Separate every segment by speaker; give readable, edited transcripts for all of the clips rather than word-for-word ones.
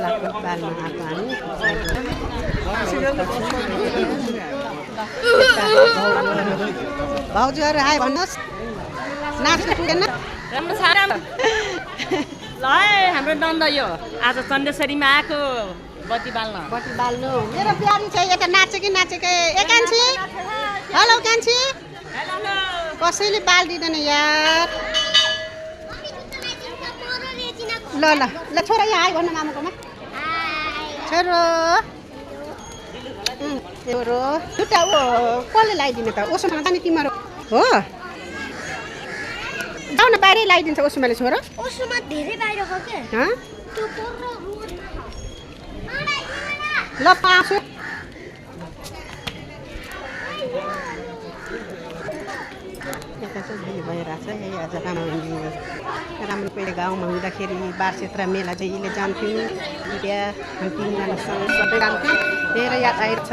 Speaker 1: लाखको बालमा आएको हामी भाउजूहरू आयो भन्नुहोस् नाच्नु पुगेन
Speaker 2: राम्रो छ राम्रो ल है हाम्रो नन्द यो आज चण्डेश्वरीमा आएको बत्ती बाल्नु
Speaker 1: मेरो प्यारी चाहिँ यता नाचेकै ए कान्छी हेलो कान्छी कसैले बालिदिँदैन यार ल ल ल छोरा यहाँ आयो भन्नु मामुकोमा छोरो छोरो दुटा कसले लगाइदिने त ओसोमा जाने तिम्रो हो जाऊ न बाहिरै लगाइदिन्छ ओसोमाले छोरो
Speaker 3: ओसोमा धेरै बाहिर हो के त्यो पोरो
Speaker 1: ल पाउँछु यता चाहिँ भिड भइरहेछ है आज राम्रो पहिले गाउँमा हुँदाखेरि बारक्षेत्र मेला चाहिँ यसले जान्थ्यौँ बिहा तिनजनासँग सबै जान्थ्यौँ धेरै याद आएको छ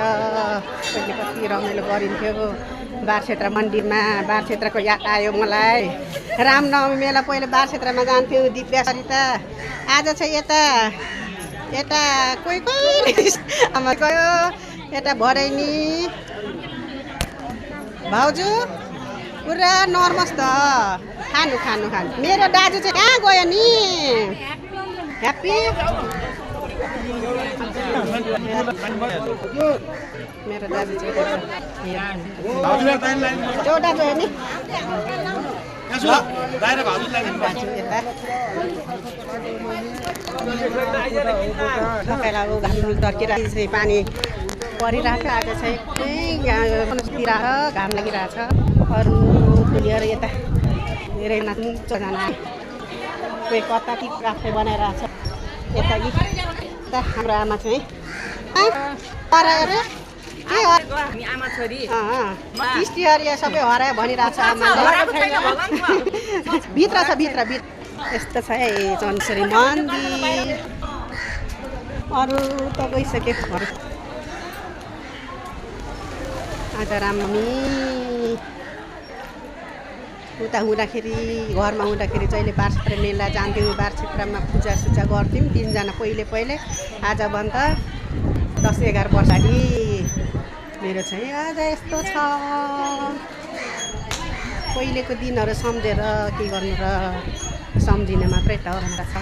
Speaker 1: पहिले कति रमाइलो गरिन्थ्यो बारक्षेत्र मन्दिरमा बारक्षेत्रको याद आयो मलाई रामनवमी मेला पहिले बारक्षेत्रमा जान्थ्यौँ दिव्या सरिता आज चाहिँ यता कोही आमा गयो यता भरैनी भाउजू पुरा नर्मस त खानु मेरो दाजु चाहिँ कहाँ गयो नि ह्याप्पी मेरो दाजु चाहिँ जो दाजु हो नि सबैलाई घाम तर्किरहेको छ पानी परिरहेको आज चाहिँ एकदमै घाम लागिरहेछ अरू फुलिएर यता धेरै नाच्नुजना कोही कता कि आफै बनाइरहेछ यता कि हाम्रो आमा चाहिँ
Speaker 2: आमा छोरी
Speaker 1: स्टियर सबै हरायो भनिरहेछ आमाले भित्र यस्तो छ है चण्डेश्वरी मन्दिर अरू त गइसक्यो आज रामनवमी उता हुँदाखेरि घरमा हुँदाखेरि जहिले बारक्षेत्र मेला जान्थ्यौँ बारक्षेत्रमा पूजासुजा गर्थ्यौँ तिनजना पहिले आजभन्द 10-11 वर्ष अघि मेरो चाहिँ आज यस्तो छ पहिलेको दिनहरू सम्झेर के गर्नु र सम्झिन मात्रै त भनेर छ